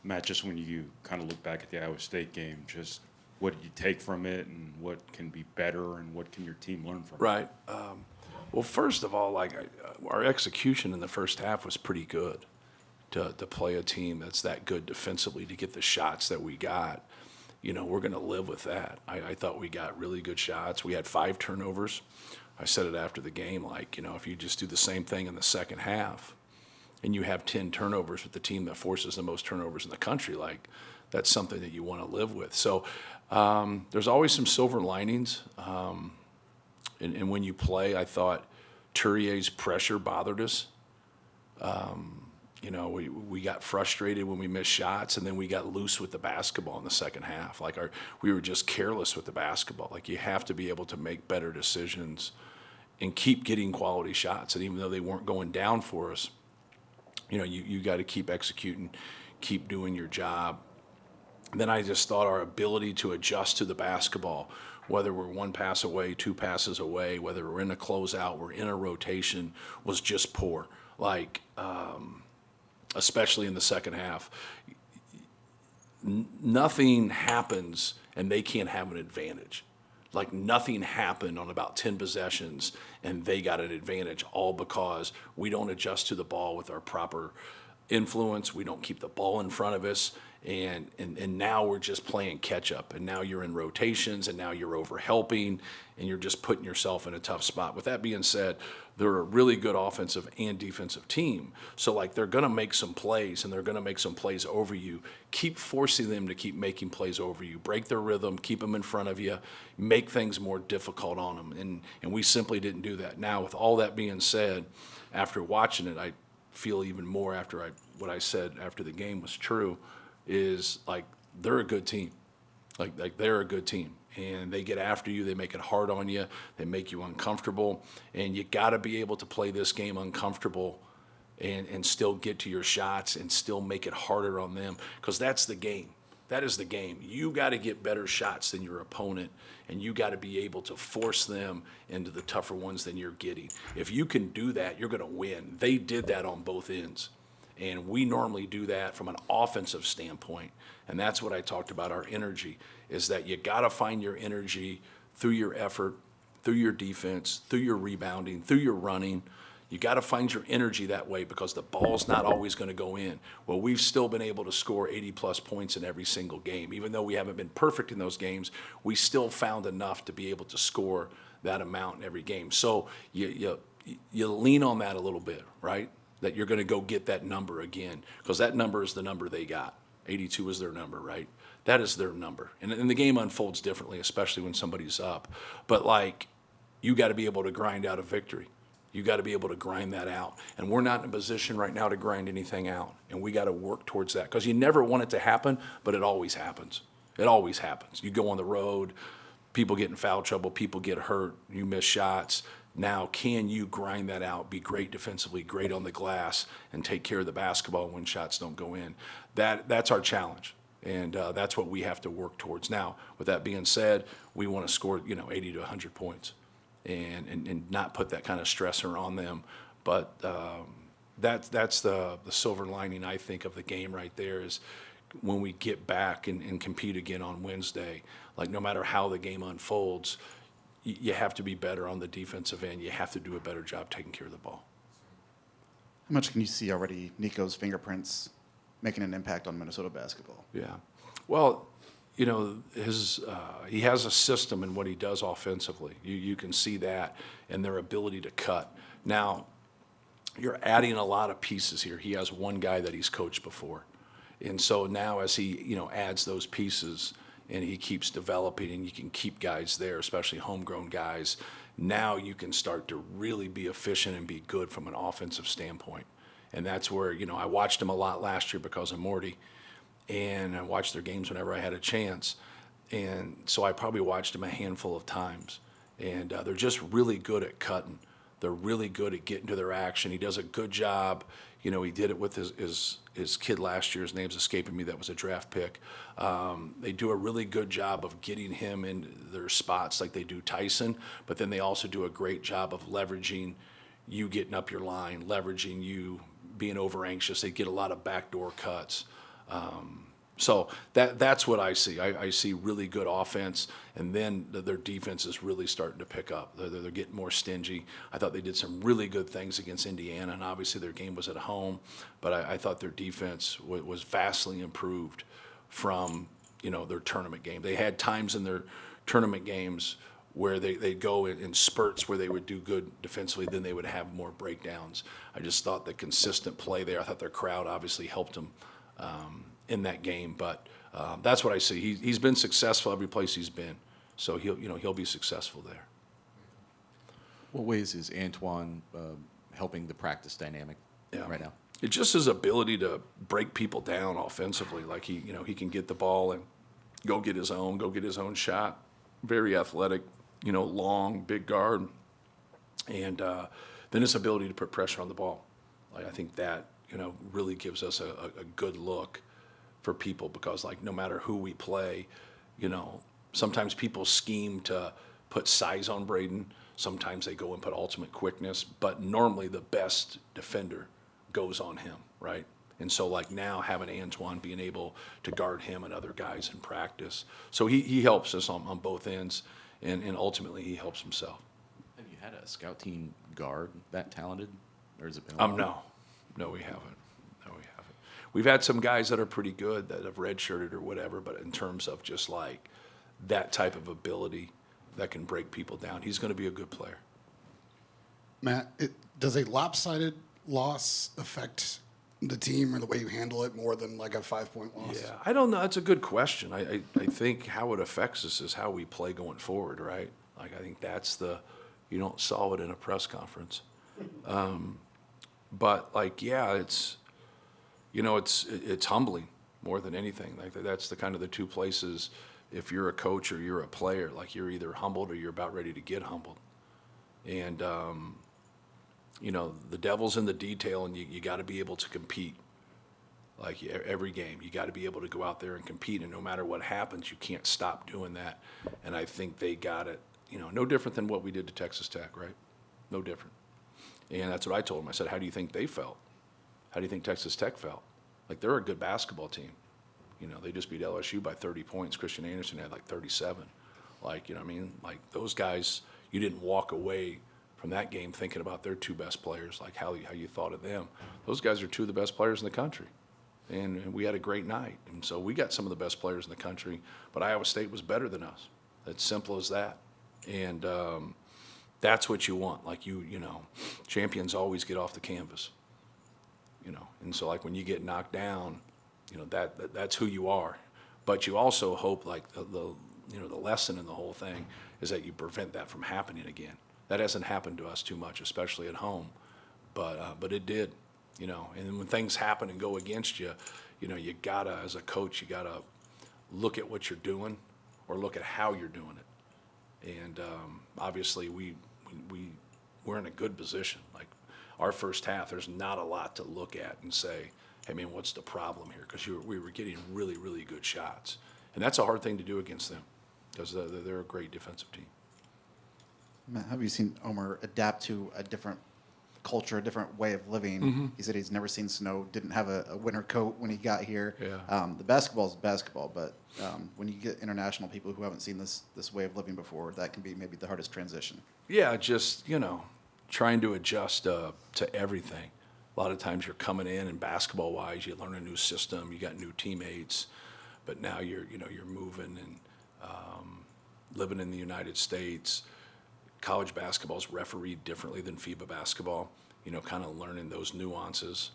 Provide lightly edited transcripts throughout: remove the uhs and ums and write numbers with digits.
Matt, just when you kind of look back at the Iowa State game, just what did you take from it, and what can be better, and what can your team learn from it? Right. Well, first of all, our execution in the first half was pretty good to play a team that's that good defensively to get the shots that we got. We're going to live with that. I thought we got really good shots. We had 5 turnovers. I said it after the game, if you just do the same thing in the second half and you have 10 turnovers with the team that forces the most turnovers in the country, that's something that you want to live with. So there's always some silver linings. And when you play, I thought Tourier's pressure bothered us. We got frustrated when we missed shots, and then we got loose with the basketball in the second half. We were just careless with the basketball. You have to be able to make better decisions and keep getting quality shots. And even though they weren't going down for us, you got to keep executing, keep doing your job. And then I just thought our ability to adjust to the basketball, whether we're 1 pass away, 2 passes away, whether we're in a closeout, we're in a rotation, was just poor. Especially in the second half. Nothing happens and they can't have an advantage. Nothing happened on about 10 possessions and they got an advantage, all because we don't adjust to the ball with our proper influence. We don't keep the ball in front of us. And now we're just playing catch up, and now you're in rotations, and now you're over helping, and you're just putting yourself in a tough spot. With that being said, they're a really good offensive and defensive team. So they're going to make some plays, and they're going to make some plays over you. Keep forcing them to keep making plays over you. Break their rhythm, keep them in front of you, make things more difficult on them. And we simply didn't do that. Now, with all that being said, after watching it, I feel even more after what I said after the game was true. Is they're a good team. They're a good team. And they get after you, they make it hard on you, they make you uncomfortable. And you got to be able to play this game uncomfortable and still get to your shots and still make it harder on them, because that's the game. That is the game. You got to get better shots than your opponent, and you got to be able to force them into the tougher ones than you're getting. If you can do that, you're going to win. They did that on both ends. And we normally do that from an offensive standpoint. And that's what I talked about, our energy, is that you got to find your energy through your effort, through your defense, through your rebounding, through your running. You got to find your energy that way, because the ball's not always going to go in. Well, we've still been able to score 80-plus points in every single game. Even though we haven't been perfect in those games, we still found enough to be able to score that amount in every game. So you lean on that a little bit, right? That you're going to go get that number again, because that number is the number they got. 82 is their number, right? That is their number. And the game unfolds differently, especially when somebody's up. But you got to be able to grind out a victory. You got to be able to grind that out. And we're not in a position right now to grind anything out. And we got to work towards that, because you never want it to happen, but it always happens. It always happens. You go on the road, people get in foul trouble, people get hurt, you miss shots. Now, can you grind that out, be great defensively, great on the glass, and take care of the basketball when shots don't go in? That's our challenge, and that's what we have to work towards. Now, with that being said, we want to score 80 to 100 points and not put that kind of stressor on them. But that's the silver lining, I think, of the game right there, is when we get back and compete again on Wednesday, no matter how the game unfolds, you have to be better on the defensive end. You have to do a better job taking care of the ball. How much can you see already Nico's fingerprints making an impact on Minnesota basketball? Yeah. Well, he has a system in what he does offensively. You can see that in their ability to cut. Now, you're adding a lot of pieces here. He has one guy that he's coached before. And so now as he, adds those pieces, and he keeps developing, and you can keep guys there, especially homegrown guys, now you can start to really be efficient and be good from an offensive standpoint. And that's where, I watched him a lot last year because of Morty, and I watched their games whenever I had a chance. And so I probably watched him a handful of times. And they're just really good at cutting. They're really good at getting to their action. He does a good job. He did it with his kid last year. His name's escaping me. That was a draft pick. They do a really good job of getting him in their spots like they do Tyson, but then they also do a great job of leveraging you getting up your line, leveraging you being over anxious. They get a lot of backdoor cuts. So that's what I see. I see really good offense, and then their defense is really starting to pick up. They're getting more stingy. I thought they did some really good things against Indiana, and obviously their game was at home. But I thought their defense was vastly improved from their tournament game. They had times in their tournament games where they'd go in spurts where they would do good defensively, then they would have more breakdowns. I just thought the consistent play there, I thought their crowd obviously helped them in that game. But that's what I see. He's been successful every place he's been, so he'll be successful there. What ways is Antoine helping the practice dynamic right now? It's just his ability to break people down offensively. Like he can get the ball and go get his own shot. Very athletic, long, big guard, and then his ability to put pressure on the ball. Like I think that really gives us a good look for people, because like no matter who we play, sometimes people scheme to put size on Braden. Sometimes they go and put ultimate quickness, but normally the best defender goes on him, right? And so like now having Antoine being able to guard him and other guys in practice. So he helps us on both ends, and ultimately he helps himself. Have you had a scout team guard that talented, or has it been a while? No, we haven't. We've had some guys that are pretty good that have redshirted or whatever, but in terms of just like that type of ability that can break people down, he's going to be a good player. Matt, does a lopsided loss affect the team or the way you handle it more than like a 5-point loss? Yeah, I don't know. That's a good question. I think how it affects us is how we play going forward, right? Like I think that's you don't solve it in a press conference. But like, yeah, it's humbling more than anything. Like that's the kind of the two places, if you're a coach or you're a player, like you're either humbled or you're about ready to get humbled. And, the devil's in the detail, and you got to be able to compete. Like every game, you got to be able to go out there and compete, and no matter what happens, you can't stop doing that. And I think they got it, no different than what we did to Texas Tech, right? No different. And that's what I told them. I said, how do you think they felt? How do you think Texas Tech felt? Like they're a good basketball team. They just beat LSU by 30 points. Christian Anderson had like 37. Like, like those guys, you didn't walk away from that game thinking about their two best players, like how you thought of them. Those guys are two of the best players in the country. And we had a great night. And so we got some of the best players in the country, but Iowa State was better than us. It's simple as that. And that's what you want. Like champions always get off the canvas. And so like when you get knocked down, that's who you are. But you also hope like the lesson in the whole thing is that you prevent that from happening again. That hasn't happened to us too much, especially at home, but it did, And when things happen and go against you, you gotta, as a coach, you gotta look at what you're doing or look at how you're doing it. And obviously we're in a good position. Like our first half, there's not a lot to look at and say, hey man, what's the problem here? Because we were getting really, really good shots, and that's a hard thing to do against them because they're a great defensive team. Matt, have you seen Omer adapt to a different culture, a different way of living? Mm-hmm. He said he's never seen snow, didn't have a winter coat when he got here. Yeah. The basketball is basketball, but when you get international people who haven't seen this way of living before, that can be maybe the hardest transition. Yeah, just, trying to adjust to everything. A lot of times you're coming in and basketball-wise, you learn a new system, you got new teammates, but now you're moving and living in the United States. College basketball is refereed differently than FIBA basketball. Kind of learning those nuances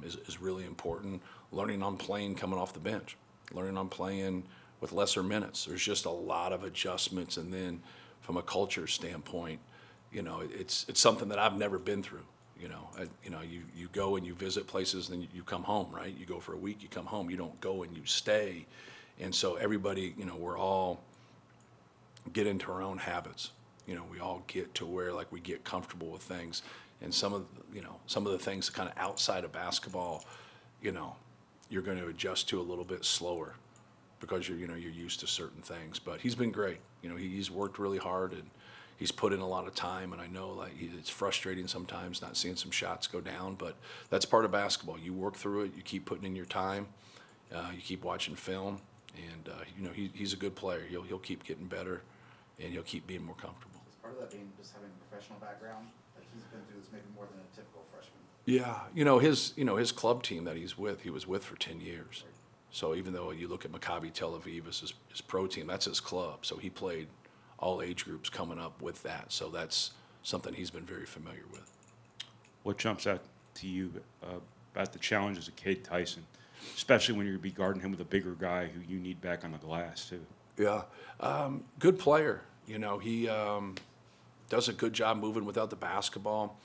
is really important. Learning on playing coming off the bench, learning on playing with lesser minutes. There's just a lot of adjustments, and then from a culture standpoint, it's something that I've never been through. You go and you visit places, and then you come home, right? You go for a week, you come home. You don't go and you stay, and so everybody, we're all get into our own habits. We all get to where like we get comfortable with things, and some of the things kind of outside of basketball, you're going to adjust to a little bit slower because you're used to certain things. But he's been great. He's worked really hard and he's put in a lot of time. And I know like it's frustrating sometimes not seeing some shots go down, but that's part of basketball. You work through it. You keep putting in your time. You keep watching film, and he's a good player. He'll keep getting better, and he'll keep being more comfortable. Is part of that being just having a professional background? Like he's been through this maybe more than a typical freshman. Yeah, his club team that he was with for 10 years. So even though you look at Maccabi Tel Aviv as his pro team, that's his club. So he played all age groups coming up with that. So that's something he's been very familiar with. What jumps out to you about the challenges of Cade Tyson, especially when you're going to be guarding him with a bigger guy who you need back on the glass too? Yeah, good player. He does a good job moving without the basketball.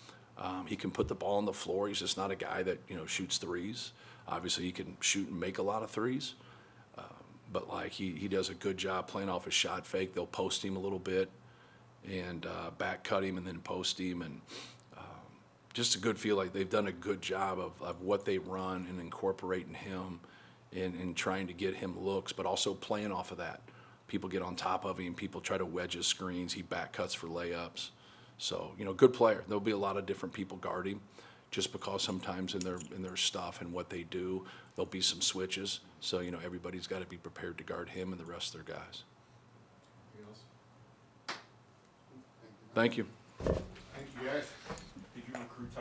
He can put the ball on the floor. He's just not a guy that shoots threes. Obviously, he can shoot and make a lot of threes, but like he does a good job playing off his shot fake. They'll post him a little bit and back cut him and then post him, and just a good feel like they've done a good job of what they run and incorporating him and trying to get him looks, but also playing off of that. People get on top of him. People try to wedge his screens. He back cuts for layups. So, good player. There'll be a lot of different people guard him just because sometimes in their stuff and what they do, there'll be some switches. So, everybody's got to be prepared to guard him and the rest of their guys. Thank you. Thank you, guys. Did you recruit Tyson?